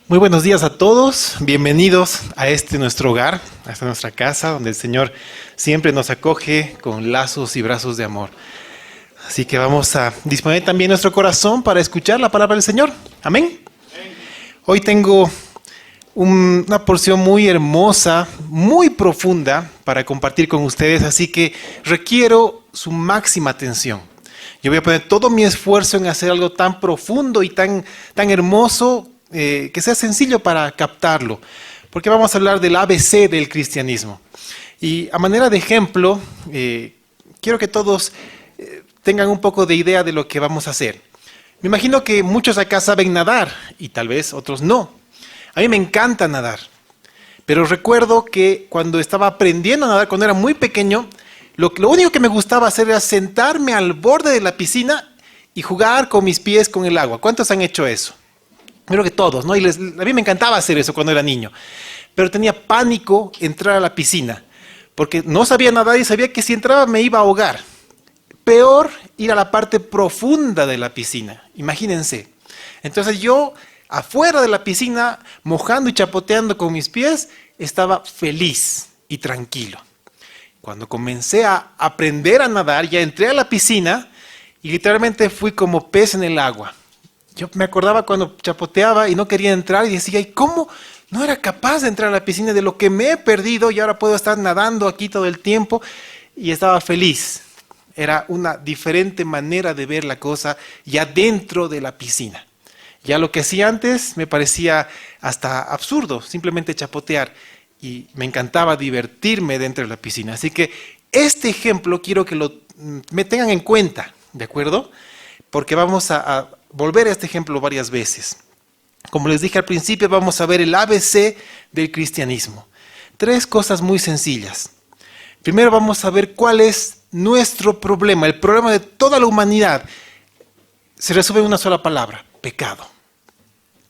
Muy buenos días a todos, bienvenidos a nuestro hogar, a esta nuestra casa, donde el Señor siempre nos acoge con lazos y brazos de amor. Así que vamos a disponer también nuestro corazón para escuchar la palabra del Señor. Amén. Hoy tengo una porción muy hermosa, muy profunda para compartir con ustedes, así que requiero su máxima atención. Yo voy a poner todo mi esfuerzo en hacer algo tan profundo y tan hermoso, que sea sencillo para captarlo, porque vamos a hablar del ABC del cristianismo. Y a manera de ejemplo, quiero que todos tengan un poco de idea de lo que vamos a hacer. Me imagino que muchos acá saben nadar y tal vez otros no. A mí me encanta nadar, pero recuerdo que cuando estaba aprendiendo a nadar, cuando era muy pequeño, lo único que me gustaba hacer era sentarme al borde de la piscina y jugar con mis pies con el agua. ¿Cuántos han hecho eso? Creo que todos, ¿no? A mí me encantaba hacer eso cuando era niño, pero tenía pánico entrar a la piscina, porque no sabía nadar y sabía que si entraba me iba a ahogar. Peor ir a la parte profunda de la piscina, imagínense. Entonces yo, afuera de la piscina, mojando y chapoteando con mis pies, estaba feliz y tranquilo. Cuando comencé a aprender a nadar, ya entré a la piscina y literalmente fui como pez en el agua. Yo me acordaba cuando chapoteaba y no quería entrar y decía, ¿y cómo no era capaz de entrar a la piscina de lo que me he perdido y ahora puedo estar nadando aquí todo el tiempo? Y estaba feliz. Era una diferente manera de ver la cosa ya dentro de la piscina. Ya lo que hacía antes me parecía hasta absurdo, simplemente chapotear. Y me encantaba divertirme dentro de la piscina. Así que este ejemplo quiero que me tengan en cuenta, ¿de acuerdo? Porque vamos a volver a este ejemplo varias veces. Como les dije al principio, vamos a ver el ABC del cristianismo. 3 cosas muy sencillas. Primero vamos a ver cuál es nuestro problema, el problema de toda la humanidad. Se resume en una sola palabra: pecado.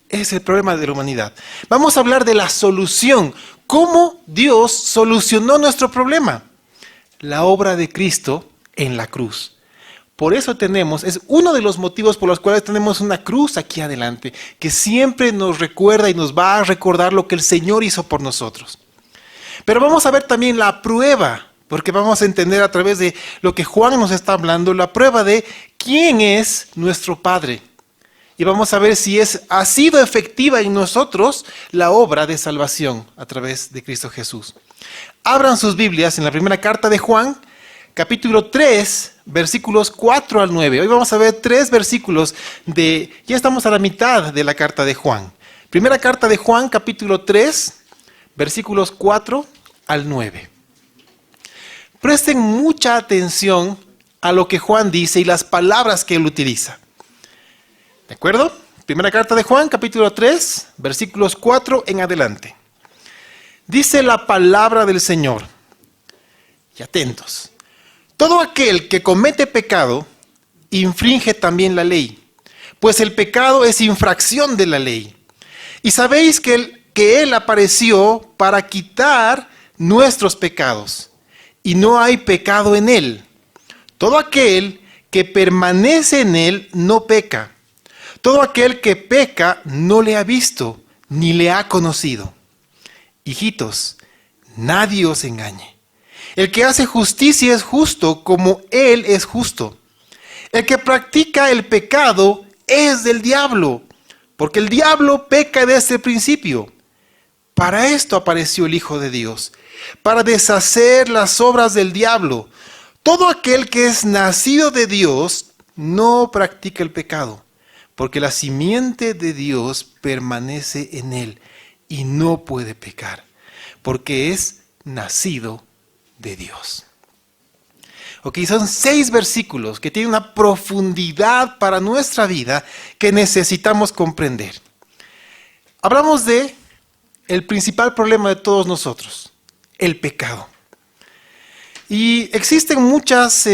Es el problema de la humanidad. Vamos a hablar de la solución. ¿Cómo Dios solucionó nuestro problema? La obra de Cristo en la cruz. Por eso es uno de los motivos por los cuales tenemos una cruz aquí adelante, que siempre nos recuerda y nos va a recordar lo que el Señor hizo por nosotros. Pero vamos a ver también la prueba, porque vamos a entender a través de lo que Juan nos está hablando, la prueba de quién es nuestro Padre. Y vamos a ver si ha sido efectiva en nosotros la obra de salvación a través de Cristo Jesús. Abran sus Biblias en la primera carta de Juan, capítulo 3, versículos 4 al 9. Hoy vamos a ver 3 versículos ya estamos a la mitad de la carta de Juan. Primera carta de Juan, capítulo 3, versículos 4 al 9. Presten mucha atención a lo que Juan dice y las palabras que él utiliza. ¿De acuerdo? Primera carta de Juan, capítulo 3, versículos 4 en adelante. Dice la palabra del Señor. Y atentos. Todo aquel que comete pecado, infringe también la ley, pues el pecado es infracción de la ley. Y sabéis que Él apareció para quitar nuestros pecados, y no hay pecado en Él. Todo aquel que permanece en Él no peca. Todo aquel que peca no le ha visto, ni le ha conocido. Hijitos, nadie os engañe. El que hace justicia es justo como Él es justo. El que practica el pecado es del diablo, porque el diablo peca desde el principio. Para esto apareció el Hijo de Dios, para deshacer las obras del diablo. Todo aquel que es nacido de Dios no practica el pecado, porque la simiente de Dios permanece en él y no puede pecar, porque es nacido de Dios. Ok, son 6 versículos que tienen una profundidad para nuestra vida que necesitamos comprender. Hablamos de el principal problema de todos nosotros, el pecado. Y existen muchas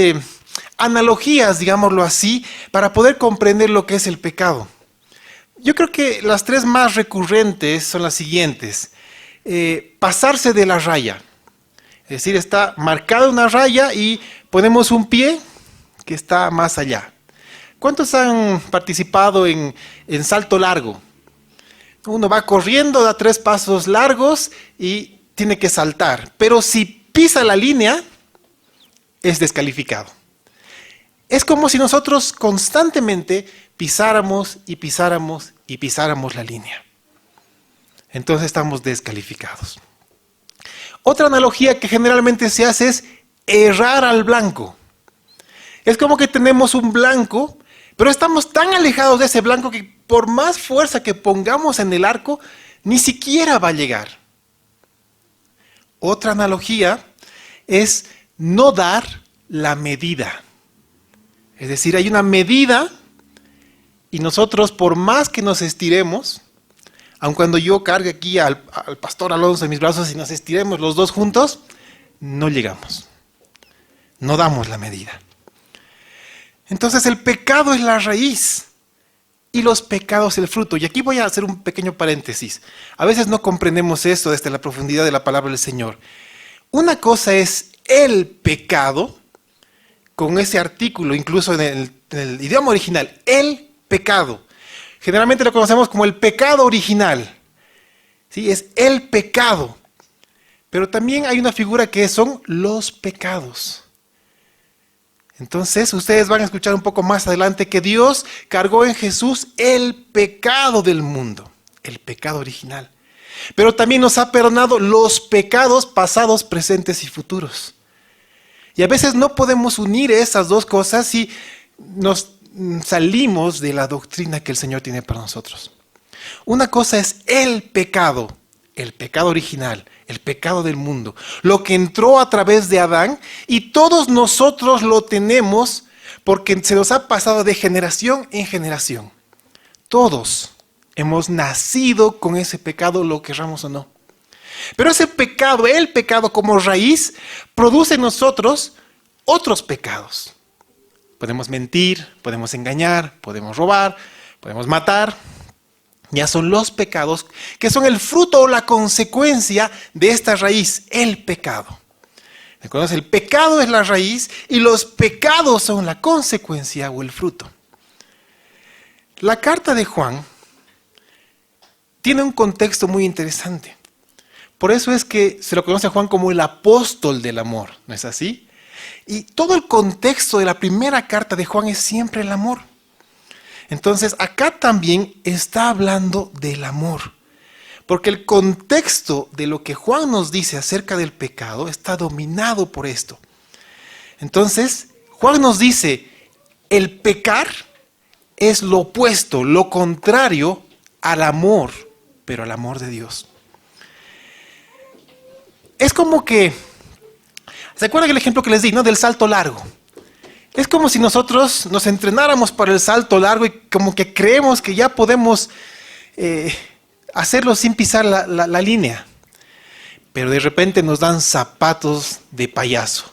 analogías, digámoslo así, para poder comprender lo que es el pecado. Yo creo que las 3 más recurrentes son las siguientes. Pasarse de la raya. Es decir, está marcada una raya y ponemos un pie que está más allá. ¿Cuántos han participado en salto largo? Uno va corriendo, da 3 pasos largos y tiene que saltar. Pero si pisa la línea, es descalificado. Es como si nosotros constantemente pisáramos y pisáramos y pisáramos la línea. Entonces estamos descalificados. Otra analogía que generalmente se hace es errar al blanco. Es como que tenemos un blanco, pero estamos tan alejados de ese blanco que por más fuerza que pongamos en el arco, ni siquiera va a llegar. Otra analogía es no dar la medida. Es decir, hay una medida y nosotros por más que nos estiremos, aun cuando yo cargue aquí al pastor Alonso en mis brazos y nos estiremos los dos juntos, no llegamos. No damos la medida. Entonces el pecado es la raíz y los pecados el fruto. Y aquí voy a hacer un pequeño paréntesis. A veces no comprendemos esto desde la profundidad de la palabra del Señor. Una cosa es el pecado, con ese artículo, incluso en el idioma original, el pecado. Generalmente lo conocemos como el pecado original. ¿Sí? Es el pecado. Pero también hay una figura que son los pecados. Entonces, ustedes van a escuchar un poco más adelante que Dios cargó en Jesús el pecado del mundo, el pecado original. Pero también nos ha perdonado los pecados pasados, presentes y futuros. Y a veces no podemos unir esas dos cosas si nos salimos de la doctrina que el Señor tiene para nosotros. Una cosa es el pecado original, el pecado del mundo, lo que entró a través de Adán y todos nosotros lo tenemos porque se nos ha pasado de generación en generación. Todos hemos nacido con ese pecado, lo querramos o no. Pero ese pecado, el pecado como raíz, produce en nosotros otros pecados. Podemos mentir, podemos engañar, podemos robar, podemos matar. Ya son los pecados que son el fruto o la consecuencia de esta raíz, el pecado. ¿Reconoce? El pecado es la raíz y los pecados son la consecuencia o el fruto. La carta de Juan tiene un contexto muy interesante. Por eso es que se lo conoce a Juan como el apóstol del amor, ¿no es así? Y todo el contexto de la primera carta de Juan es siempre el amor. Entonces, acá también está hablando del amor. Porque el contexto de lo que Juan nos dice acerca del pecado está dominado por esto. Entonces, Juan nos dice, el pecar es lo opuesto, lo contrario al amor, pero al amor de Dios. Es como que, ¿se acuerdan el ejemplo que les di, no? Del salto largo. Es como si nosotros nos entrenáramos para el salto largo y como que creemos que ya podemos hacerlo sin pisar la línea. Pero de repente nos dan zapatos de payaso.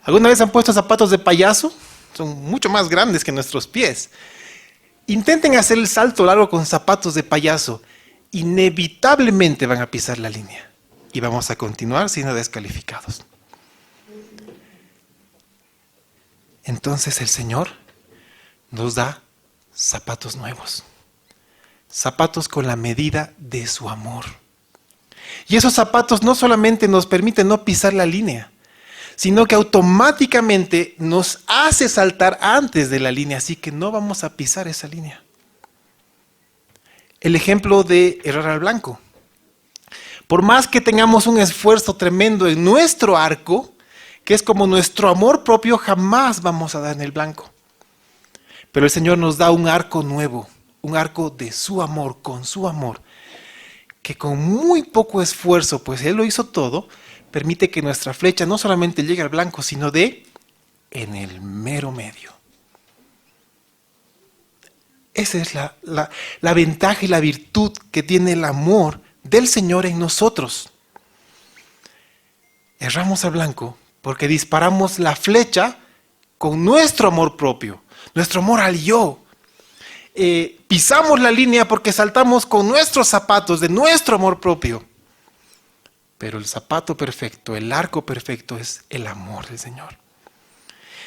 ¿Alguna vez han puesto zapatos de payaso? Son mucho más grandes que nuestros pies. Intenten hacer el salto largo con zapatos de payaso. Inevitablemente van a pisar la línea. Y vamos a continuar siendo descalificados. Entonces el Señor nos da zapatos nuevos. Zapatos con la medida de su amor. Y esos zapatos no solamente nos permiten no pisar la línea, sino que automáticamente nos hace saltar antes de la línea, así que no vamos a pisar esa línea. El ejemplo de errar al blanco. Por más que tengamos un esfuerzo tremendo en nuestro arco, que es como nuestro amor propio, jamás vamos a dar en el blanco. Pero el Señor nos da un arco nuevo, un arco de su amor, con su amor, que con muy poco esfuerzo, pues Él lo hizo todo, permite que nuestra flecha no solamente llegue al blanco, sino de en el mero medio. Esa es la ventaja y la virtud que tiene el amor del Señor en nosotros. Erramos al blanco porque disparamos la flecha con nuestro amor propio, nuestro amor al yo. Pisamos la línea porque saltamos con nuestros zapatos de nuestro amor propio. Pero el zapato perfecto, el arco perfecto es el amor del Señor.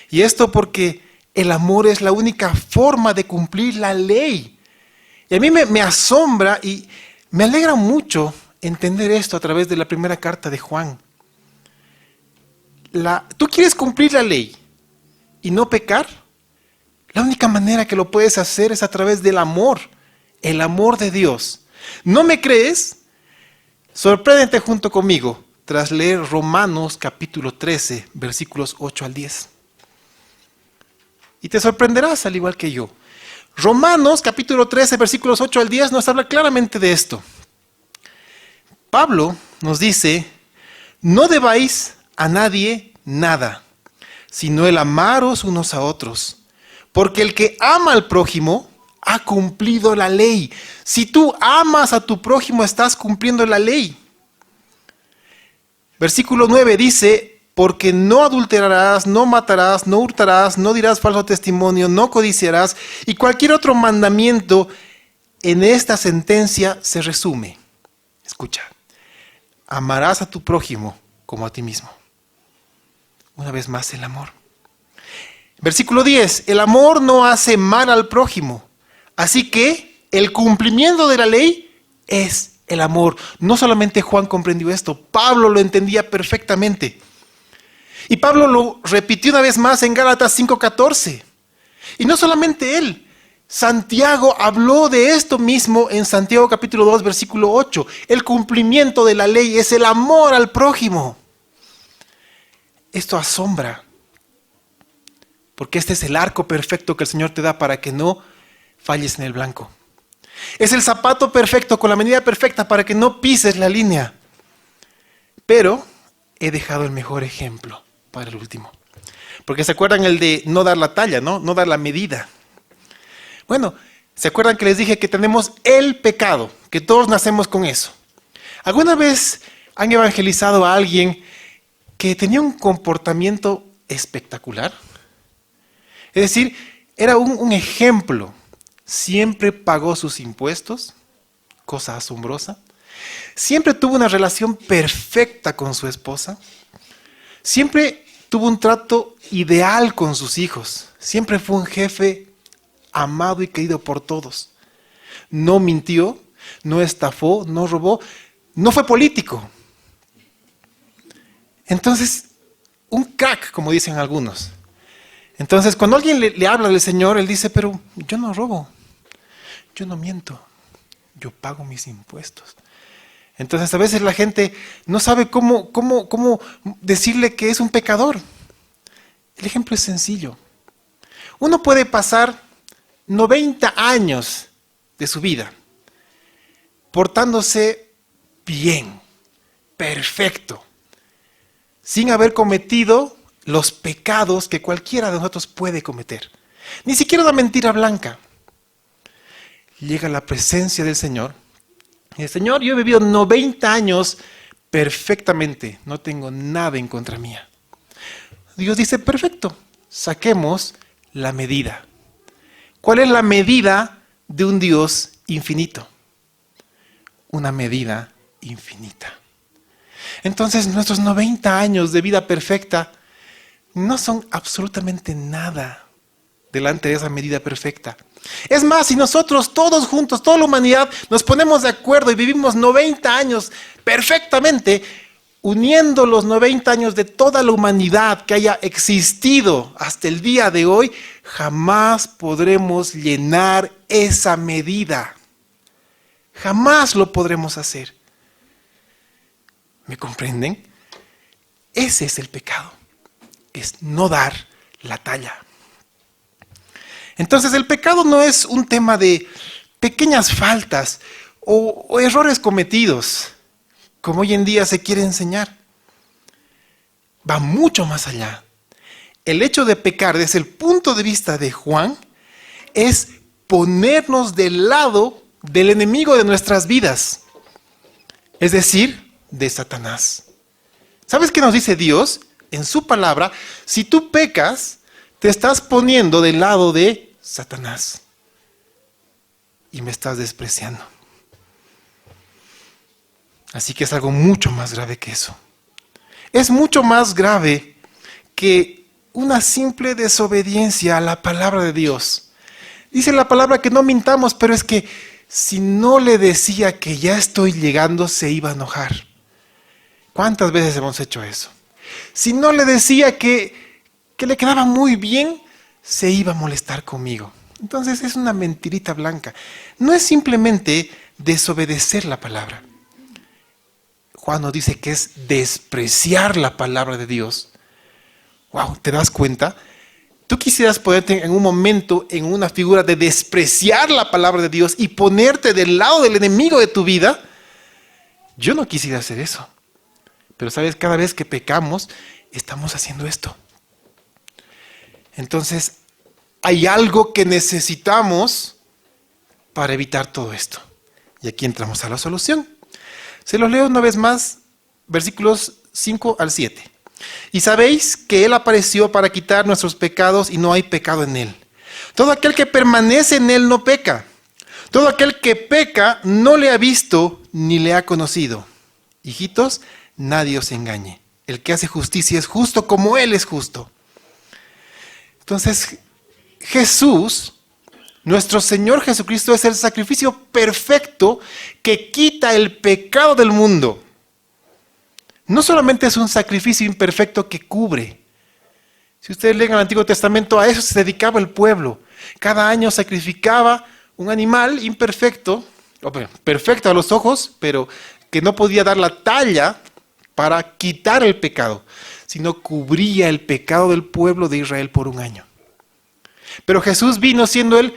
Y esto porque el amor es la única forma de cumplir la ley. Y a mí me asombra y me alegra mucho entender esto a través de la primera carta de Juan. Tú quieres cumplir la ley y no pecar. La única manera que lo puedes hacer es a través del amor, el amor de Dios. ¿No me crees? Sorpréndete junto conmigo tras leer Romanos capítulo 13, versículos 8 al 10. Y te sorprenderás al igual que yo. Romanos capítulo 13, versículos 8 al 10 nos habla claramente de esto. Pablo nos dice, no debáis a nadie nada, sino el amaros unos a otros. Porque el que ama al prójimo ha cumplido la ley. Si tú amas a tu prójimo, estás cumpliendo la ley. Versículo 9 dice, porque no adulterarás, no matarás, no hurtarás, no dirás falso testimonio, no codiciarás, y cualquier otro mandamiento en esta sentencia se resume. Escucha, amarás a tu prójimo como a ti mismo. Una vez más, el amor. Versículo 10, el amor no hace mal al prójimo, así que el cumplimiento de la ley es el amor. No solamente Juan comprendió esto, Pablo lo entendía perfectamente. Y Pablo lo repitió una vez más en Gálatas 5:14. Y no solamente él, Santiago habló de esto mismo en Santiago capítulo 2, versículo 8. El cumplimiento de la ley es el amor al prójimo. Esto asombra, porque este es el arco perfecto que el Señor te da para que no falles en el blanco. Es el zapato perfecto con la medida perfecta para que no pises la línea. Pero he dejado el mejor ejemplo para el último. Porque se acuerdan el de no dar la talla, ¿no? No dar la medida. Bueno, ¿se acuerdan que les dije que tenemos el pecado? Que todos nacemos con eso. ¿Alguna vez han evangelizado a alguien que tenía un comportamiento espectacular? Es decir, era un ejemplo. Siempre pagó sus impuestos, cosa asombrosa. Siempre tuvo una relación perfecta con su esposa. Siempre tuvo un trato ideal con sus hijos. Siempre fue un jefe amado y querido por todos. No mintió, no estafó, no robó, no fue político. Entonces, un crack, como dicen algunos. Entonces, cuando alguien le habla del Señor, él dice, pero yo no robo, yo no miento, yo pago mis impuestos. Entonces, a veces la gente no sabe cómo decirle que es un pecador. El ejemplo es sencillo. Uno puede pasar 90 años de su vida portándose bien, perfecto, sin haber cometido los pecados que cualquiera de nosotros puede cometer. Ni siquiera una mentira blanca. Llega la presencia del Señor. Y el Señor, yo he vivido 90 años perfectamente. No tengo nada en contra mía. Dios dice, perfecto, saquemos la medida. ¿Cuál es la medida de un Dios infinito? Una medida infinita. Entonces, nuestros 90 años de vida perfecta no son absolutamente nada delante de esa medida perfecta. Es más, si nosotros todos juntos, toda la humanidad, nos ponemos de acuerdo y vivimos 90 años perfectamente, uniendo los 90 años de toda la humanidad que haya existido hasta el día de hoy, jamás podremos llenar esa medida. Jamás lo podremos hacer. ¿Me comprenden? Ese es el pecado. Es no dar la talla. Entonces el pecado no es un tema de pequeñas faltas o errores cometidos, como hoy en día se quiere enseñar. Va mucho más allá. El hecho de pecar desde el punto de vista de Juan es ponernos del lado del enemigo de nuestras vidas, es decir, de Satanás. ¿Sabes qué nos dice Dios en su palabra? Si tú pecas, te estás poniendo del lado de Satanás y me estás despreciando. Así que es algo mucho más grave que eso. Es mucho más grave que una simple desobediencia a la palabra de Dios. Dice la palabra que no mintamos, pero es que si no le decía que ya estoy llegando, se iba a enojar. ¿Cuántas veces hemos hecho eso? Si no le decía que le quedaba muy bien, se iba a molestar conmigo. Entonces es una mentirita blanca. No es simplemente desobedecer la palabra. Juan nos dice que es despreciar la palabra de Dios. Wow, ¿te das cuenta? Tú quisieras ponerte en un momento en una figura de despreciar la palabra de Dios y ponerte del lado del enemigo de tu vida. Yo no quisiera hacer eso. Pero sabes, cada vez que pecamos, estamos haciendo esto. Entonces, hay algo que necesitamos para evitar todo esto. Y aquí entramos a la solución. Se los leo una vez más, versículos 5 al 7. Y sabéis que Él apareció para quitar nuestros pecados y no hay pecado en Él. Todo aquel que permanece en Él no peca. Todo aquel que peca no le ha visto ni le ha conocido. Hijitos, nadie os engañe. El que hace justicia es justo como Él es justo. Entonces, Jesús, nuestro Señor Jesucristo, es el sacrificio perfecto que quita el pecado del mundo. No solamente es un sacrificio imperfecto que cubre. Si ustedes leen el Antiguo Testamento, a eso se dedicaba el pueblo. Cada año sacrificaba un animal imperfecto, perfecto a los ojos, pero que no podía dar la talla para quitar el pecado, sino cubría el pecado del pueblo de Israel por un año. Pero Jesús vino siendo el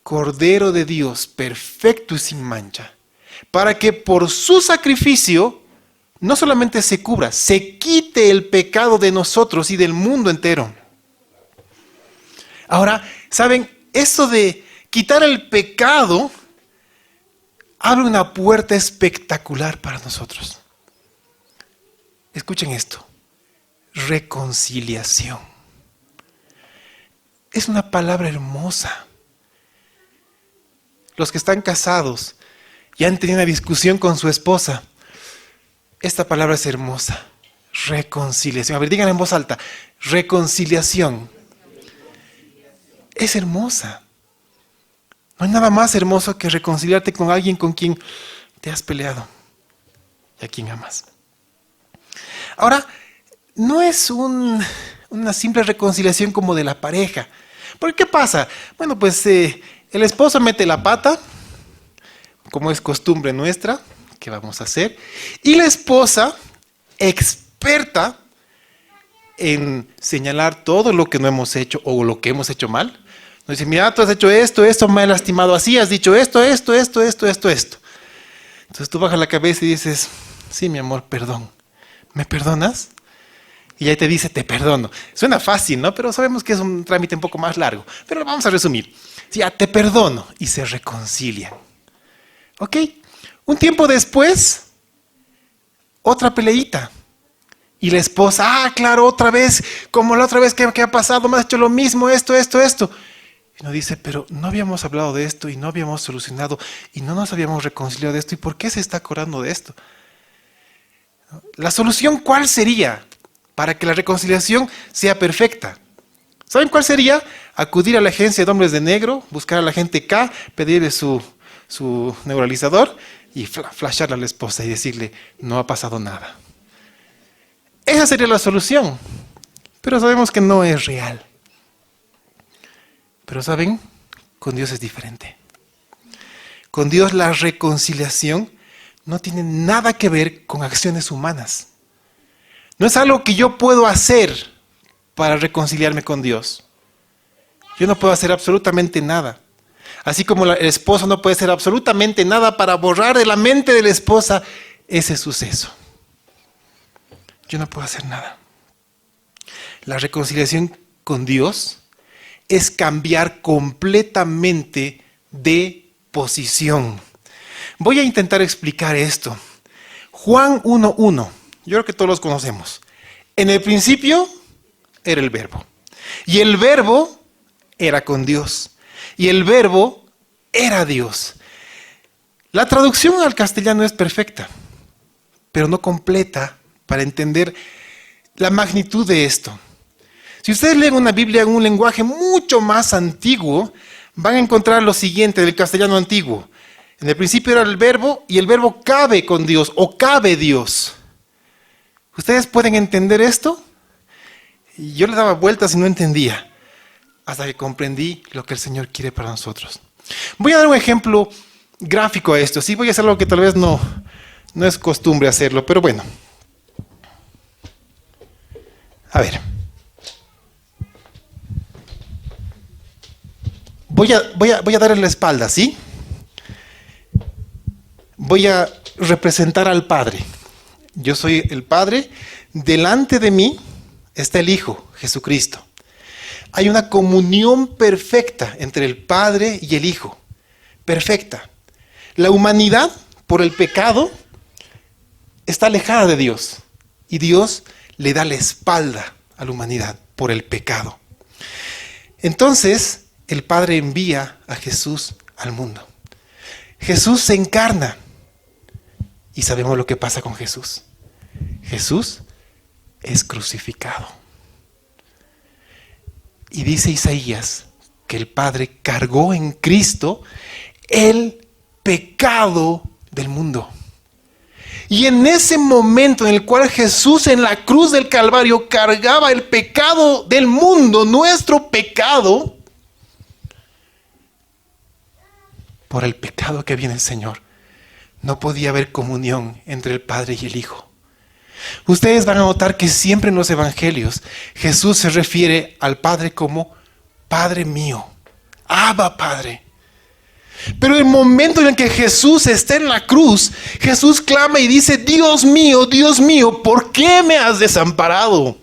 Cordero de Dios, perfecto y sin mancha, para que por su sacrificio no solamente se cubra, se quite el pecado de nosotros y del mundo entero. Ahora, ¿saben? Eso de quitar el pecado abre una puerta espectacular para nosotros. Escuchen esto. Reconciliación. Es una palabra hermosa. Los que están casados y han tenido una discusión con su esposa, esta palabra es hermosa. Reconciliación. A ver, digan en voz alta. Reconciliación. Es hermosa. No hay nada más hermoso que reconciliarte con alguien con quien te has peleado y a quien amas. Ahora, no es una simple reconciliación como de la pareja. ¿Por qué pasa? Bueno, pues el esposo mete la pata, como es costumbre nuestra. ¿Qué vamos a hacer? Y la esposa, experta en señalar todo lo que no hemos hecho o lo que hemos hecho mal, nos dice, mira, tú has hecho esto me has lastimado así, has dicho esto. Entonces tú bajas la cabeza y dices, sí, mi amor, perdón. ¿Me perdonas? Y ahí te dice, te perdono. Suena fácil, ¿no? Pero sabemos que es un trámite un poco más largo. Pero lo vamos a resumir. Ya, te perdono. Y se reconcilian. ¿Ok? Un tiempo después, otra peleita. Y la esposa, claro, otra vez, como la otra vez que ha pasado, me has hecho lo mismo, esto. Y nos dice, pero no habíamos hablado de esto y no habíamos solucionado y no nos habíamos reconciliado de esto. ¿Y por qué se está acordando de esto? La solución, ¿cuál sería para que la reconciliación sea perfecta? ¿Saben cuál sería? Acudir a la agencia de hombres de negro, buscar a la gente K, pedirle su neuralizador y flasharle a la esposa y decirle, no ha pasado nada. Esa sería la solución, pero sabemos que no es real. Pero ¿saben? Con Dios es diferente. Con Dios la reconciliación no tiene nada que ver con acciones humanas. No es algo que yo puedo hacer para reconciliarme con Dios. Yo no puedo hacer absolutamente nada. Así como el esposo no puede hacer absolutamente nada para borrar de la mente de la esposa ese suceso. Yo no puedo hacer nada. La reconciliación con Dios es cambiar completamente de posición. Voy a intentar explicar esto. Juan 1:1. Yo creo que todos los conocemos. En el principio era el Verbo. Y el Verbo era con Dios. Y el Verbo era Dios. La traducción al castellano es perfecta, pero no completa para entender la magnitud de esto. Si ustedes leen una Biblia en un lenguaje mucho más antiguo, van a encontrar lo siguiente del castellano antiguo. En el principio era el verbo y el verbo cabe con Dios o cabe Dios. ¿Ustedes pueden entender esto? Y yo le daba vueltas y no entendía, hasta que comprendí lo que el Señor quiere para nosotros. Voy a dar un ejemplo gráfico a esto. Sí, voy a hacer algo que tal vez no es costumbre hacerlo, pero bueno. A ver. Voy a darle la espalda, ¿sí? Voy a representar al Padre. Yo soy el Padre. Delante de mí está el Hijo, Jesucristo. Hay una comunión perfecta entre el Padre y el Hijo. Perfecta. La humanidad, por el pecado, está alejada de Dios. Y Dios le da la espalda a la humanidad por el pecado. Entonces, el Padre envía a Jesús al mundo. Jesús se encarna. Y sabemos lo que pasa con Jesús. Jesús es crucificado. Y dice Isaías que el Padre cargó en Cristo el pecado del mundo. Y en ese momento en el cual Jesús en la cruz del Calvario cargaba el pecado del mundo, nuestro pecado, por el pecado que viene el Señor, no podía haber comunión entre el Padre y el Hijo. Ustedes van a notar que siempre en los evangelios Jesús se refiere al Padre como Padre mío, Abba Padre. Pero el momento en el que Jesús está en la cruz, Jesús clama y dice: Dios mío, ¿por qué me has desamparado?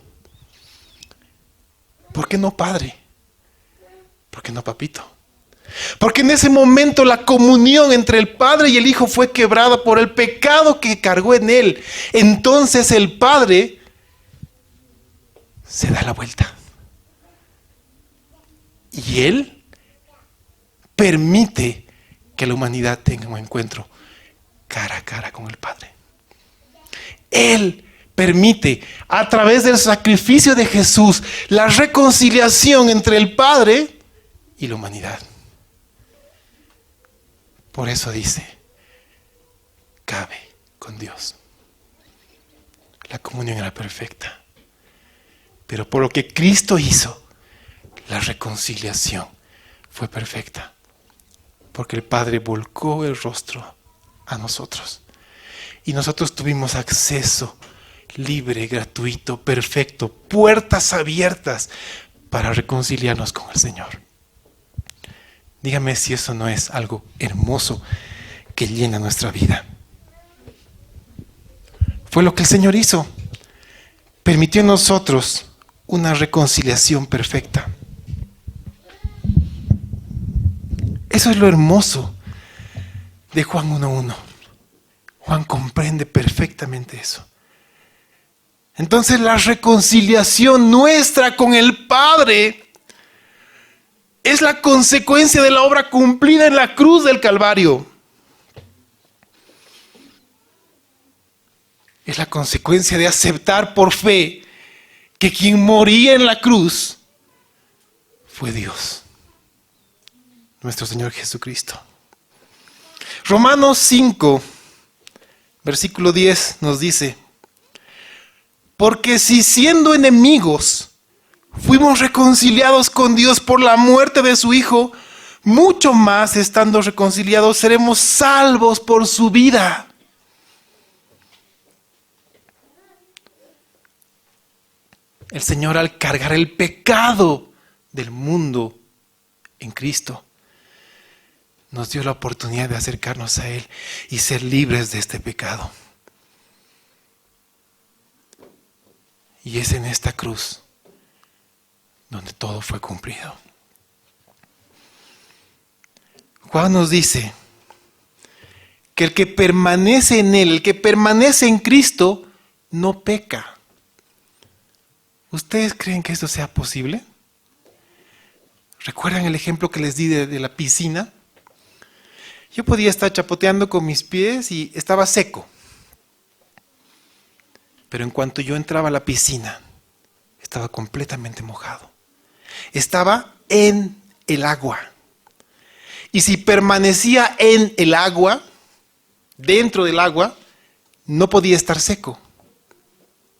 ¿Por qué no Padre? ¿Por qué no Papito? Porque en ese momento la comunión entre el Padre y el Hijo fue quebrada por el pecado que cargó en él. Entonces el Padre se da la vuelta. Y Él permite que la humanidad tenga un encuentro cara a cara con el Padre. Él permite, a través del sacrificio de Jesús, la reconciliación entre el Padre y la humanidad. Por eso dice, cabe con Dios. La comunión era perfecta. Pero por lo que Cristo hizo, la reconciliación fue perfecta. Porque el Padre volcó el rostro a nosotros. Y nosotros tuvimos acceso libre, gratuito, perfecto, puertas abiertas para reconciliarnos con el Señor. Dígame si eso no es algo hermoso que llena nuestra vida. Fue lo que el Señor hizo. Permitió en nosotros una reconciliación perfecta. Eso es lo hermoso de Juan 1:1. Juan comprende perfectamente eso. Entonces la reconciliación nuestra con el Padre es la consecuencia de la obra cumplida en la cruz del Calvario. Es la consecuencia de aceptar por fe que quien moría en la cruz fue Dios, nuestro Señor Jesucristo. Romanos 5, versículo 10 nos dice: porque si siendo enemigos fuimos reconciliados con Dios por la muerte de su Hijo, mucho más estando reconciliados seremos salvos por su vida. El Señor, al cargar el pecado del mundo en Cristo, nos dio la oportunidad de acercarnos a Él y ser libres de este pecado. Y es en esta cruz donde todo fue cumplido. Juan nos dice que el que permanece en Él, el que permanece en Cristo, no peca. ¿Ustedes creen que esto sea posible? ¿Recuerdan el ejemplo que les di de la piscina? Yo podía estar chapoteando con mis pies y estaba seco. Pero en cuanto yo entraba a la piscina, estaba completamente mojado. Estaba en el agua. Y si permanecía en el agua, dentro del agua, no podía estar seco.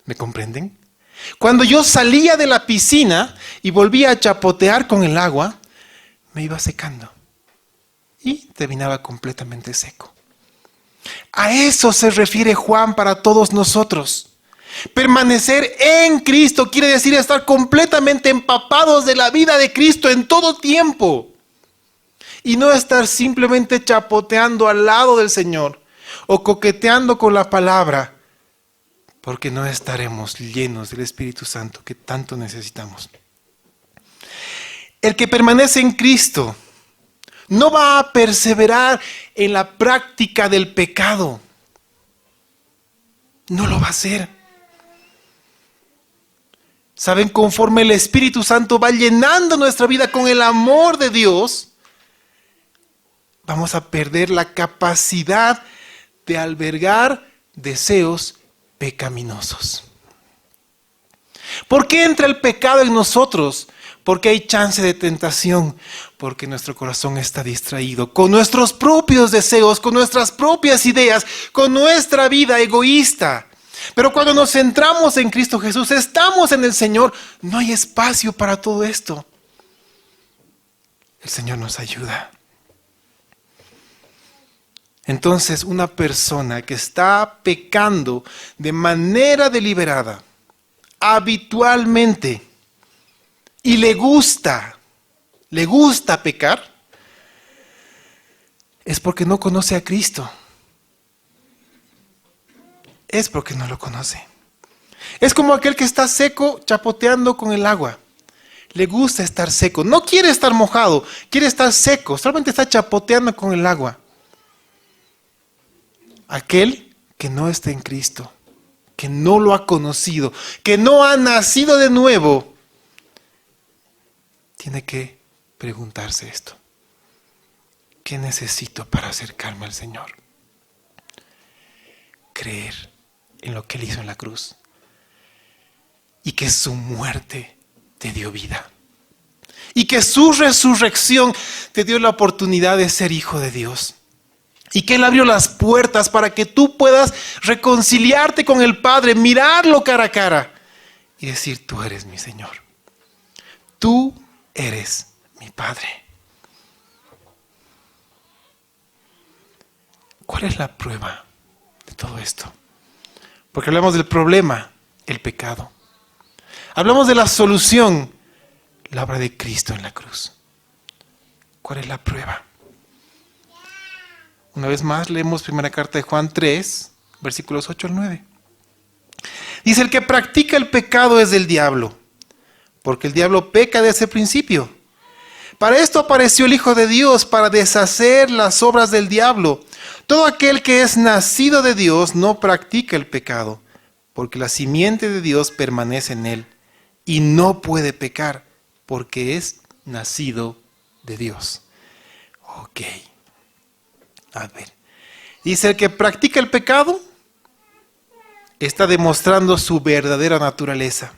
¿Me comprenden? Cuando yo salía de la piscina y volvía a chapotear con el agua, me iba secando y terminaba completamente seco. A eso se refiere Juan para todos nosotros. Permanecer en Cristo quiere decir estar completamente empapados de la vida de Cristo en todo tiempo. Y no estar simplemente chapoteando al lado del Señor o coqueteando con la palabra, porque no estaremos llenos del Espíritu Santo que tanto necesitamos. El que permanece en Cristo no va a perseverar en la práctica del pecado. No lo va a hacer. ¿Saben? Conforme el Espíritu Santo va llenando nuestra vida con el amor de Dios, vamos a perder la capacidad de albergar deseos pecaminosos. ¿Por qué entra el pecado en nosotros? Porque hay chance de tentación, porque nuestro corazón está distraído con nuestros propios deseos, con nuestras propias ideas, con nuestra vida egoísta. Pero cuando nos centramos en Cristo Jesús, estamos en el Señor, no hay espacio para todo esto. El Señor nos ayuda. Entonces, una persona que está pecando de manera deliberada, habitualmente, y le gusta pecar, es porque no conoce a Cristo. Es porque no lo conoce. Es como aquel que está seco chapoteando con el agua. Le gusta estar seco. No quiere estar mojado, quiere estar seco. Solamente está chapoteando con el agua. Aquel que no está en Cristo, que no lo ha conocido, que no ha nacido de nuevo, tiene que preguntarse esto. ¿Qué necesito para acercarme al Señor? Creer en lo que Él hizo en la cruz y que su muerte te dio vida y que su resurrección te dio la oportunidad de ser hijo de Dios y que Él abrió las puertas para que tú puedas reconciliarte con el Padre, mirarlo cara a cara y decir: tú eres mi Señor, tú eres mi Padre. ¿Cuál es la prueba de todo esto? Porque hablamos del problema, el pecado. Hablamos de la solución, la obra de Cristo en la cruz. ¿Cuál es la prueba? Una vez más leemos primera carta de Juan 3, versículos 8 al 9. Dice: el que practica el pecado es del diablo, porque el diablo peca desde el principio. Para esto apareció el Hijo de Dios, para deshacer las obras del diablo. Todo aquel que es nacido de Dios no practica el pecado, porque la simiente de Dios permanece en él, y no puede pecar, porque es nacido de Dios. Ok. A ver. Dice: el que practica el pecado está demostrando su verdadera naturaleza.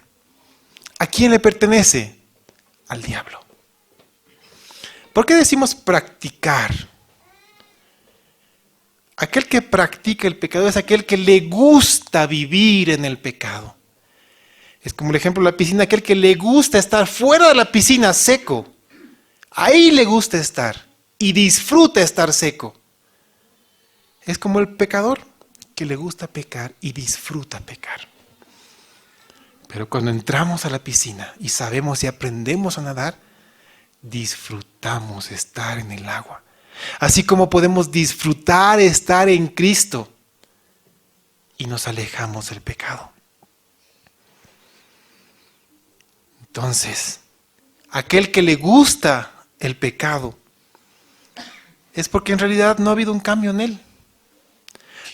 ¿A quién le pertenece? Al diablo. ¿Por qué decimos practicar? Aquel que practica el pecado es aquel que le gusta vivir en el pecado. Es como el ejemplo de la piscina, aquel que le gusta estar fuera de la piscina seco. Ahí le gusta estar y disfruta estar seco. Es como el pecador que le gusta pecar y disfruta pecar. Pero cuando entramos a la piscina y sabemos y aprendemos a nadar, disfrutamos estar en el agua. Así como podemos disfrutar estar en Cristo y nos alejamos del pecado. Entonces, aquel que le gusta el pecado es porque en realidad no ha habido un cambio en él.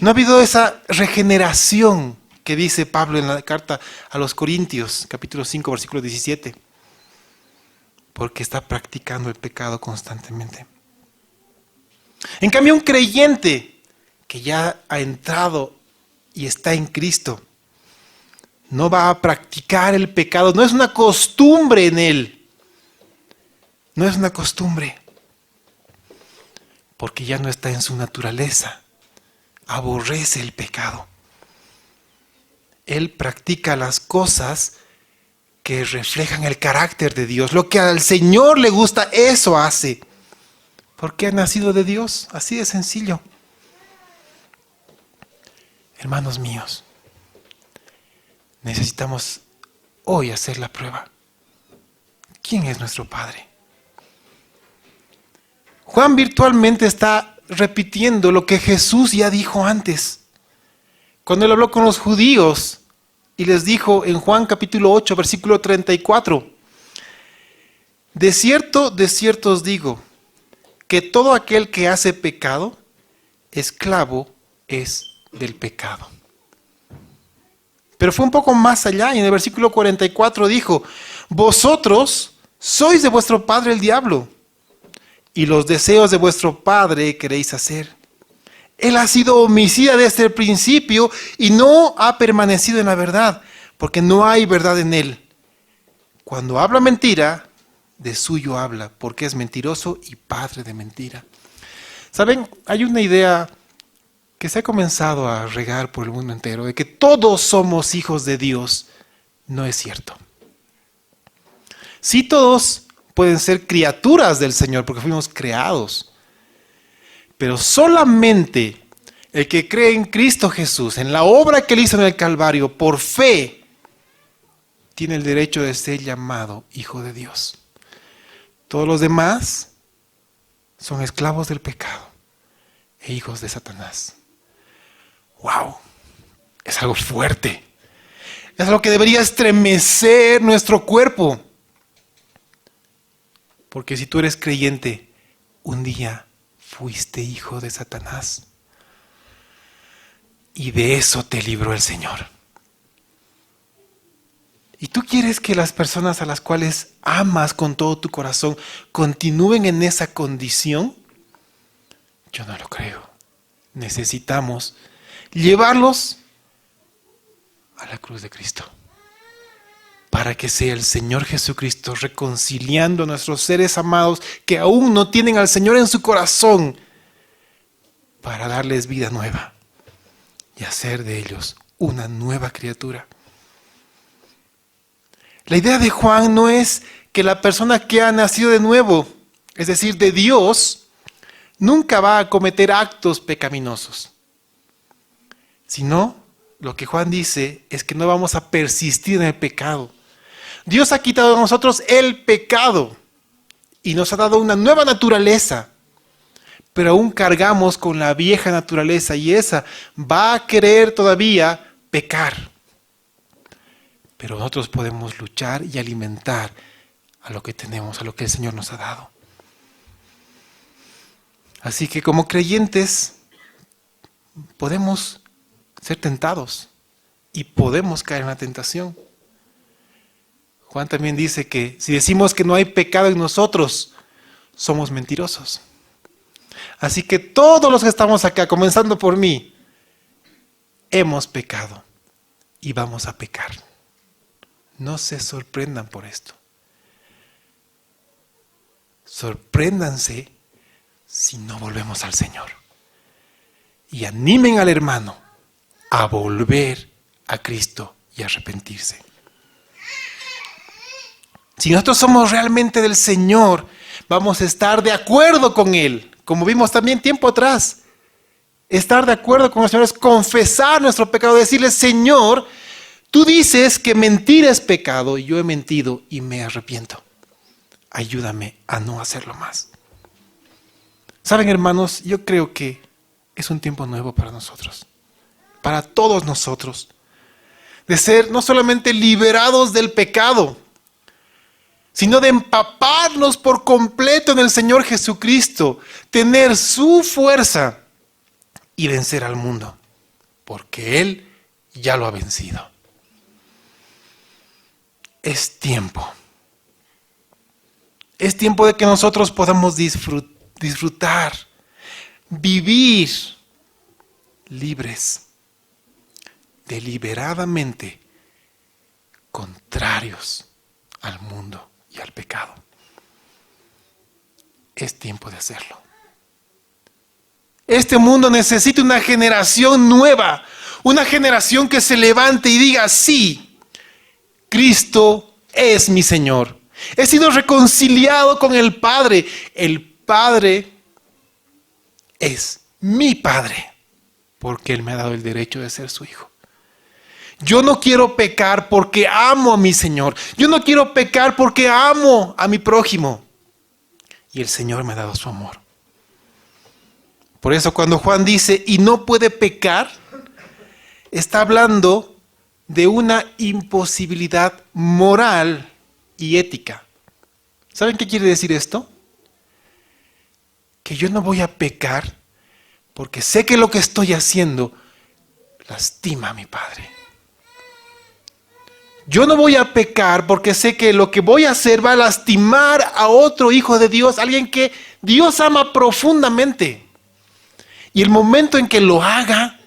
No ha habido esa regeneración que dice Pablo en la carta a los Corintios, capítulo 5, versículo 17. Porque está practicando el pecado constantemente. En cambio, un creyente que ya ha entrado y está en Cristo, no va a practicar el pecado. No es una costumbre en él. No es una costumbre. porque ya no está en su naturaleza. Aborrece el pecado. Él practica las cosas que reflejan el carácter de Dios. Lo que al Señor le gusta, eso hace. Porque ha nacido de Dios, así de sencillo. Hermanos míos, necesitamos hoy hacer la prueba. ¿Quién es nuestro Padre? Juan virtualmente está repitiendo lo que Jesús ya dijo antes. Cuando él habló con los judíos y les dijo en Juan capítulo 8, versículo 34, de cierto os digo, que todo aquel que hace pecado, esclavo es del pecado. Pero fue un poco más allá y en el versículo 44 dijo, vosotros sois de vuestro padre el diablo, y los deseos de vuestro padre queréis hacer. Él ha sido homicida desde el principio y no ha permanecido en la verdad, porque no hay verdad en él. Cuando habla mentira, de suyo habla, porque es mentiroso y padre de mentira. ¿Saben? Hay una idea que se ha comenzado a regar por el mundo entero, de que todos somos hijos de Dios. No es cierto. Sí, todos pueden ser criaturas del Señor, porque fuimos creados. Pero solamente el que cree en Cristo Jesús, en la obra que él hizo en el Calvario, por fe, tiene el derecho de ser llamado hijo de Dios. Todos los demás son esclavos del pecado e hijos de Satanás. ¡Wow! Es algo fuerte. Es algo que debería estremecer nuestro cuerpo. Porque si tú eres creyente, un día fuiste hijo de Satanás. Y de eso te libró el Señor. ¿Y tú quieres que las personas a las cuales amas con todo tu corazón continúen en esa condición? Yo no lo creo. Necesitamos llevarlos a la cruz de Cristo, para que sea el Señor Jesucristo reconciliando a nuestros seres amados que aún no tienen al Señor en su corazón, para darles vida nueva y hacer de ellos una nueva criatura. La idea de Juan no es que la persona que ha nacido de nuevo, es decir, de Dios, nunca va a cometer actos pecaminosos. Sino, lo que Juan dice es que no vamos a persistir en el pecado. Dios ha quitado de nosotros el pecado y nos ha dado una nueva naturaleza. Pero aún cargamos con la vieja naturaleza y esa va a querer todavía pecar. Pero nosotros podemos luchar y alimentar a lo que tenemos, a lo que el Señor nos ha dado. Así que como creyentes podemos ser tentados y podemos caer en la tentación. Juan también dice que si decimos que no hay pecado en nosotros, somos mentirosos. Así que todos los que estamos acá, comenzando por mí, hemos pecado y vamos a pecar. No se sorprendan por esto. Sorpréndanse si no volvemos al Señor. Y animen al hermano a volver a Cristo y arrepentirse. Si nosotros somos realmente del Señor, vamos a estar de acuerdo con Él. Como vimos también tiempo atrás. Estar de acuerdo con el Señor es confesar nuestro pecado, decirle, Señor, tú dices que mentir es pecado y yo he mentido y me arrepiento. Ayúdame a no hacerlo más. Saben, hermanos, yo creo que es un tiempo nuevo para nosotros, para todos nosotros, de ser no solamente liberados del pecado, sino de empaparnos por completo en el Señor Jesucristo, tener su fuerza y vencer al mundo, porque Él ya lo ha vencido. Es tiempo. Es tiempo de que nosotros podamos disfrutar, vivir libres, deliberadamente contrarios al mundo y al pecado. Es tiempo de hacerlo. Este mundo necesita una generación nueva, una generación que se levante y diga, sí, Cristo es mi Señor. He sido reconciliado con el Padre. El Padre es mi Padre, porque Él me ha dado el derecho de ser su hijo. Yo no quiero pecar porque amo a mi Señor. Yo no quiero pecar porque amo a mi prójimo. Y el Señor me ha dado su amor. Por eso cuando Juan dice, y no puede pecar, está hablando de una imposibilidad moral y ética. ¿Saben qué quiere decir esto? Que yo no voy a pecar porque sé que lo que estoy haciendo lastima a mi Padre. Yo no voy a pecar porque sé que lo que voy a hacer va a lastimar a otro hijo de Dios, alguien que Dios ama profundamente. Y el momento en que lo haga,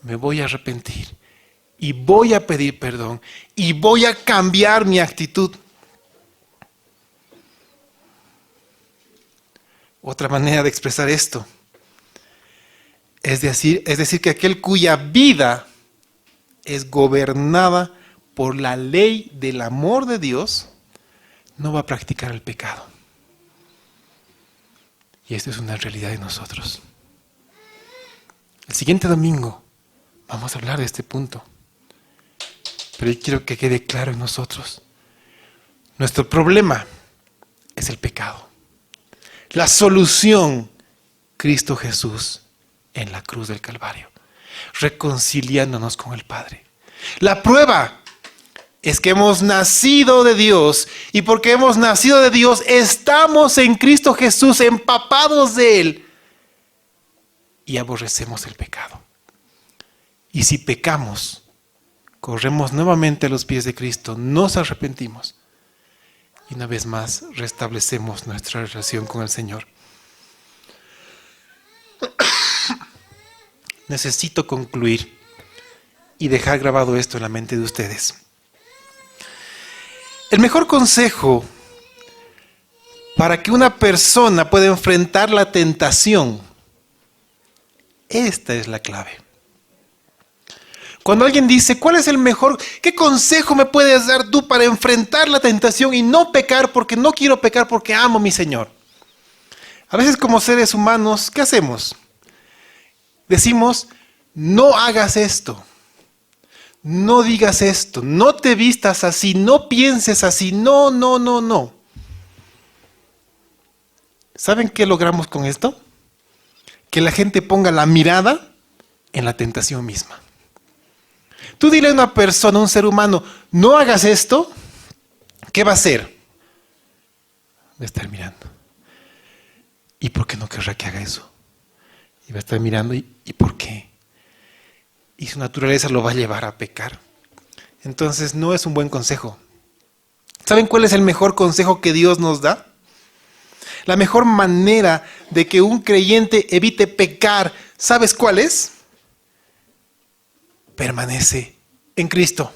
me voy a arrepentir y voy a pedir perdón y voy a cambiar mi actitud. Otra manera de expresar esto es decir que aquel cuya vida es gobernada por la ley del amor de Dios, no va a practicar el pecado. Y esto es una realidad de nosotros. El siguiente domingo vamos a hablar de este punto. Pero yo quiero que quede claro en nosotros. Nuestro problema es el pecado. La solución, Cristo Jesús en la cruz del Calvario, reconciliándonos con el Padre. La prueba es que hemos nacido de Dios, y porque hemos nacido de Dios, estamos en Cristo Jesús, empapados de Él, y aborrecemos el pecado. Y si pecamos, corremos nuevamente a los pies de Cristo, nos arrepentimos, y una vez más restablecemos nuestra relación con el Señor. Necesito concluir y dejar grabado esto en la mente de ustedes. El mejor consejo para que una persona pueda enfrentar la tentación, esta es la clave. Cuando alguien dice, ¿cuál es el mejor? ¿Qué consejo me puedes dar tú para enfrentar la tentación y no pecar porque no quiero pecar porque amo a mi Señor? A veces como seres humanos, ¿qué hacemos? Decimos, no hagas esto. No digas esto, no te vistas así, no pienses así, no. ¿Saben qué logramos con esto? Que la gente ponga la mirada en la tentación misma. Tú dile a una persona, a un ser humano, no hagas esto, ¿qué va a hacer? Va a estar mirando. ¿Y por qué no querrá que haga eso? Y va a estar mirando, ¿y por qué? Y su naturaleza lo va a llevar a pecar. Entonces no es un buen consejo. ¿Saben cuál es el mejor consejo que Dios nos da? La mejor manera de que un creyente evite pecar, ¿sabes cuál es? Permanece en Cristo.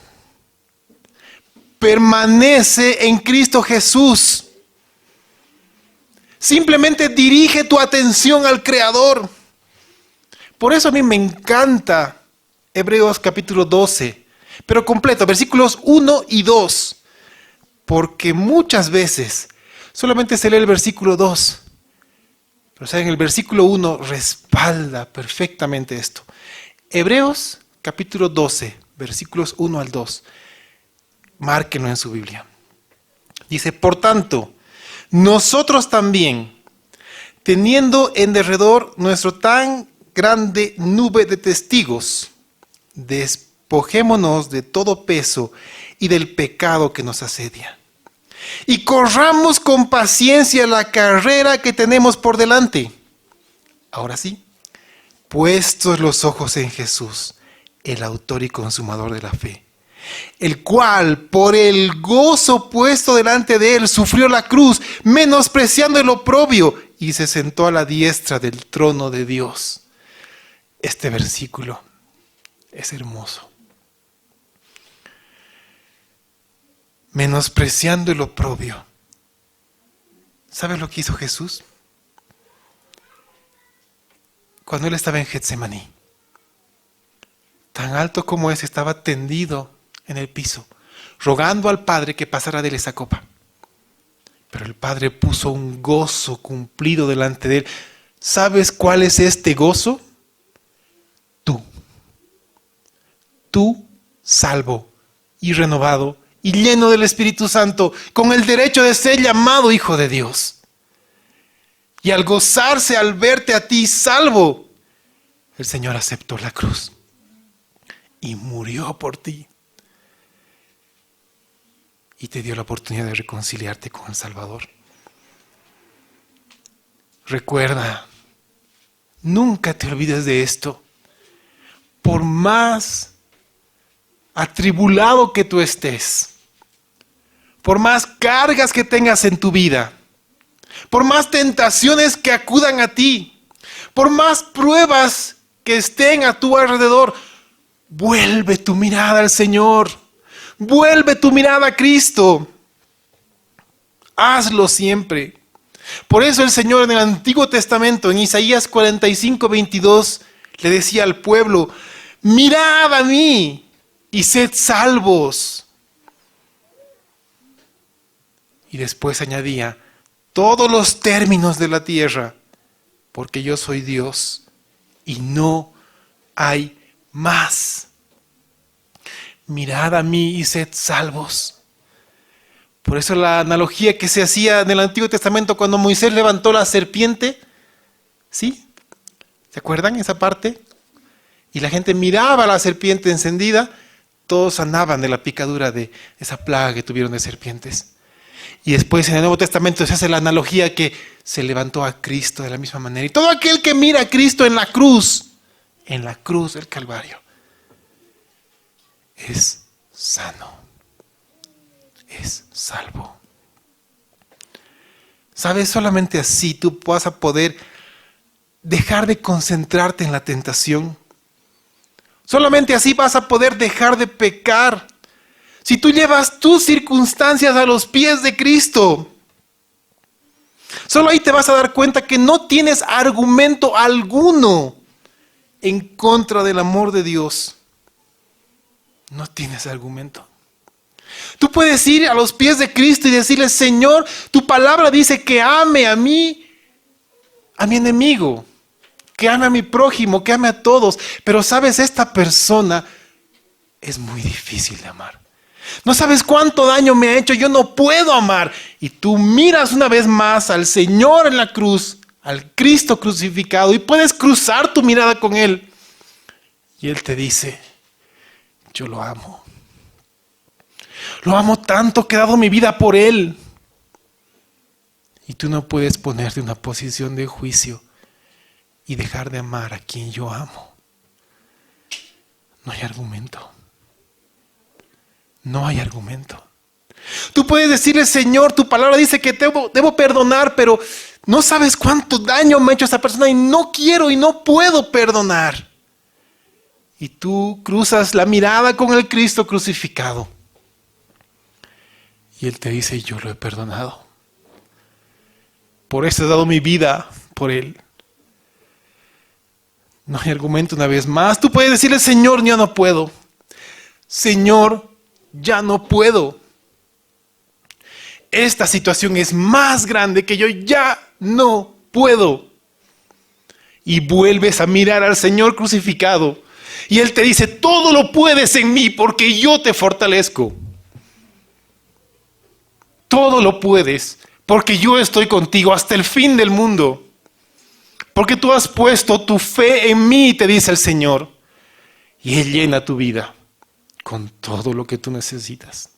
Permanece en Cristo Jesús. Simplemente dirige tu atención al Creador. Por eso a mí me encanta Hebreos capítulo 12, pero completo, versículos 1 y 2, porque muchas veces solamente se lee el versículo 2, pero saben, el versículo 1 respalda perfectamente esto. Hebreos capítulo 12, versículos 1 al 2, márquenlo en su Biblia. Dice, por tanto, nosotros también, teniendo en derredor nuestro tan grande nube de testigos, despojémonos de todo peso y del pecado que nos asedia. Y corramos con paciencia la carrera que tenemos por delante. Ahora sí, puestos los ojos en Jesús, el autor y consumador de la fe, el cual por el gozo puesto delante de él sufrió la cruz, menospreciando el oprobio, y se sentó a la diestra del trono de Dios. Este versículo es hermoso. Menospreciando el oprobio. ¿Sabes lo que hizo Jesús? cuando Él estaba en Getsemaní. Tan alto como ese, estaba tendido en el piso, rogando al Padre que pasara de él esa copa. Pero el Padre puso un gozo cumplido delante de él. ¿Sabes cuál es este gozo? Tú, salvo y renovado y lleno del Espíritu Santo, con el derecho de ser llamado hijo de Dios. Y al gozarse, al verte a ti salvo, el Señor aceptó la cruz y murió por ti. Y te dio la oportunidad de reconciliarte con el Salvador. Recuerda, nunca te olvides de esto. Por más atribulado que tú estés, por más cargas que tengas en tu vida, por más tentaciones que acudan a ti, por más pruebas que estén a tu alrededor, vuelve tu mirada al Señor, vuelve tu mirada a Cristo. Hazlo siempre. Por eso el Señor en el Antiguo Testamento, en Isaías 45:22, le decía al pueblo: mirad a mí y sed salvos. Y después añadía: todos los términos de la tierra, porque yo soy Dios y no hay más. Mirad a mí y sed salvos. Por eso la analogía que se hacía en el Antiguo Testamento cuando Moisés levantó la serpiente, ¿sí? ¿Se acuerdan esa parte? Y la gente miraba a la serpiente encendida. Todos sanaban de la picadura de esa plaga que tuvieron de serpientes. Y después en el Nuevo Testamento se hace la analogía que se levantó a Cristo de la misma manera. Y todo aquel que mira a Cristo en la cruz del Calvario, es sano, es salvo. ¿Sabes? Solamente así tú vas a poder dejar de concentrarte en la tentación. Solamente así vas a poder dejar de pecar. Si tú llevas tus circunstancias a los pies de Cristo, solo ahí te vas a dar cuenta que no tienes argumento alguno en contra del amor de Dios. No tienes argumento. Tú puedes ir a los pies de Cristo y decirle: Señor, tu palabra dice que ame a mí, a mi enemigo, que ame a mi prójimo, que ame a todos. Pero sabes, esta persona es muy difícil de amar. No sabes cuánto daño me ha hecho, yo no puedo amar. Y tú miras una vez más al Señor en la cruz, al Cristo crucificado, y puedes cruzar tu mirada con Él. Y Él te dice: yo lo amo. Lo amo tanto que he dado mi vida por Él. Y tú no puedes ponerte en una posición de juicio y dejar de amar a quien yo amo. No hay argumento. No hay argumento. Tú puedes decirle: Señor, tu palabra dice que debo perdonar, pero no sabes cuánto daño me ha hecho esa persona y no quiero y no puedo perdonar. Y tú cruzas la mirada con el Cristo crucificado. Y Él te dice: yo lo he perdonado. Por eso he dado mi vida por Él. No hay argumento una vez más. Tú puedes decirle: Señor, yo no puedo. Señor, ya no puedo. Esta situación es más grande que yo ya no puedo. Y vuelves a mirar al Señor crucificado. Y Él te dice: todo lo puedes en mí porque yo te fortalezco. Todo lo puedes porque yo estoy contigo hasta el fin del mundo. Porque tú has puesto tu fe en mí, te dice el Señor. Y Él llena tu vida con todo lo que tú necesitas.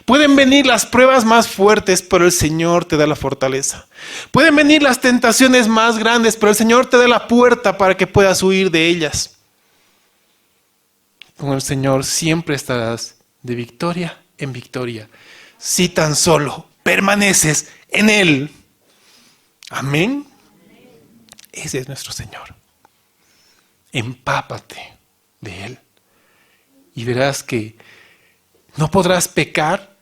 Pueden venir las pruebas más fuertes, pero el Señor te da la fortaleza. Pueden venir las tentaciones más grandes, pero el Señor te da la puerta para que puedas huir de ellas. Con el Señor siempre estarás de victoria en victoria, si tan solo permaneces en Él. Amén. Ese es nuestro Señor. Empápate de Él y verás que no podrás pecar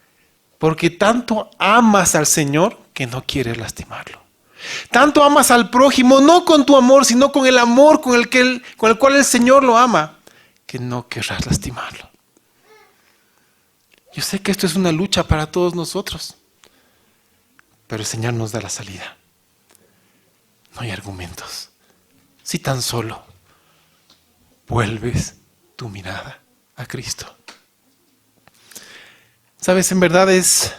porque tanto amas al Señor que no quieres lastimarlo. Tanto amas al prójimo, no con tu amor, sino con el amor con el cual el Señor lo ama, que no querrás lastimarlo. Yo sé que esto es una lucha para todos nosotros, pero el Señor nos da la salida. No hay argumentos. Si tan solo vuelves tu mirada a Cristo. Sabes, en verdad es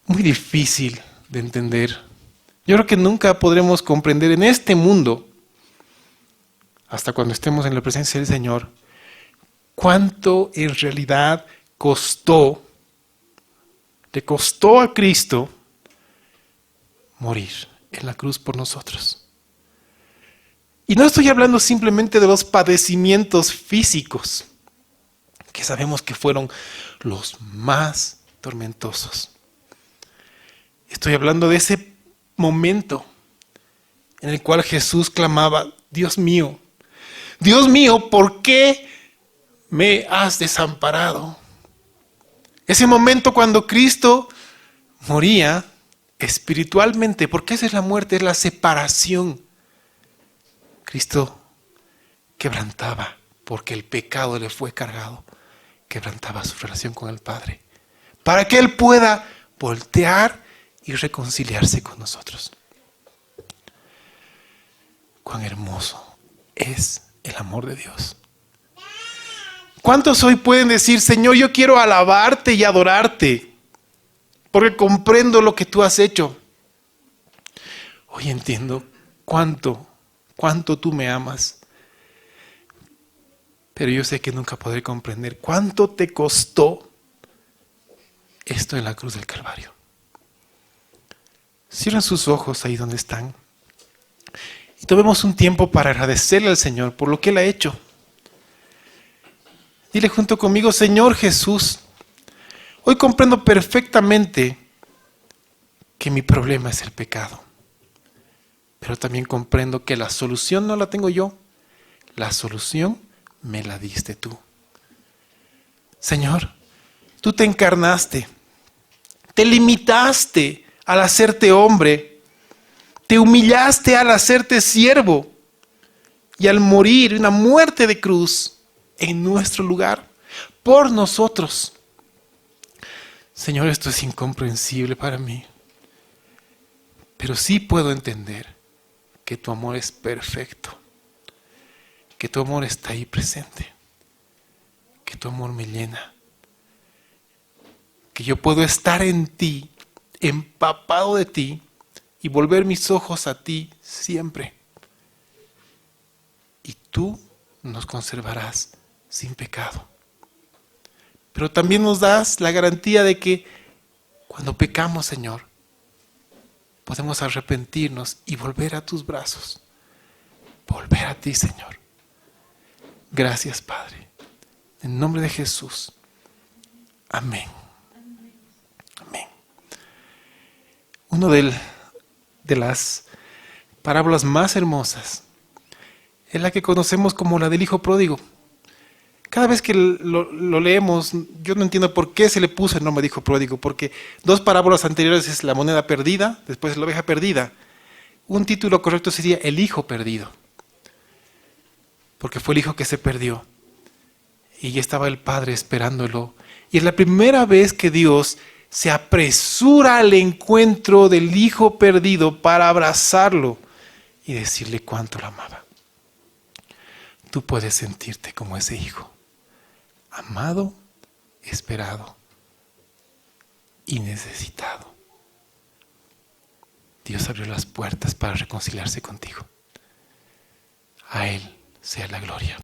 muy difícil de entender. Yo creo que nunca podremos comprender en este mundo, hasta cuando estemos en la presencia del Señor, cuánto en realidad le costó a Cristo morir en la cruz por nosotros. Y no estoy hablando simplemente de los padecimientos físicos, que sabemos que fueron los más tormentosos. Estoy hablando de ese momento en el cual Jesús clamaba: Dios mío, ¿por qué me has desamparado? Ese momento cuando Cristo moría espiritualmente, porque esa es la muerte, es la separación. Cristo quebrantaba, porque el pecado le fue cargado, quebrantaba su relación con el Padre, para que Él pueda voltear y reconciliarse con nosotros. Cuán hermoso es el amor de Dios. ¿Cuántos hoy pueden decir: Señor, yo quiero alabarte y adorarte, porque comprendo lo que tú has hecho? Hoy entiendo cuánto tú me amas. Pero yo sé que nunca podré comprender cuánto te costó esto en la cruz del Calvario. Cierren sus ojos ahí donde están y tomemos un tiempo para agradecerle al Señor por lo que Él ha hecho. Dile junto conmigo: Señor Jesús, hoy comprendo perfectamente que mi problema es el pecado, pero también comprendo que la solución no la tengo yo, la solución me la diste tú. Señor, tú te encarnaste, te limitaste al hacerte hombre, te humillaste al hacerte siervo y al morir una muerte de cruz en nuestro lugar, por nosotros. Señor, esto es incomprensible para mí, pero sí puedo entender que tu amor es perfecto, que tu amor está ahí presente, que tu amor me llena, que yo puedo estar en ti, empapado de ti, y volver mis ojos a ti siempre. Y tú nos conservarás sin pecado. Pero también nos das la garantía de que cuando pecamos, Señor, podemos arrepentirnos y volver a tus brazos, volver a ti, Señor. Gracias, Padre. En nombre de Jesús. Amén. Amén. Una de las parábolas más hermosas es la que conocemos como la del hijo pródigo. Cada vez que lo leemos, yo no entiendo por qué se le puso el nombre de hijo pródigo, porque dos parábolas anteriores es la moneda perdida, después la oveja perdida. Un título correcto sería el hijo perdido, porque fue el hijo que se perdió y ya estaba el padre esperándolo. Y es la primera vez que Dios se apresura al encuentro del hijo perdido para abrazarlo y decirle cuánto lo amaba. Tú puedes sentirte como ese hijo, amado, esperado y necesitado. Dios abrió las puertas para reconciliarse contigo. A Él sea la gloria.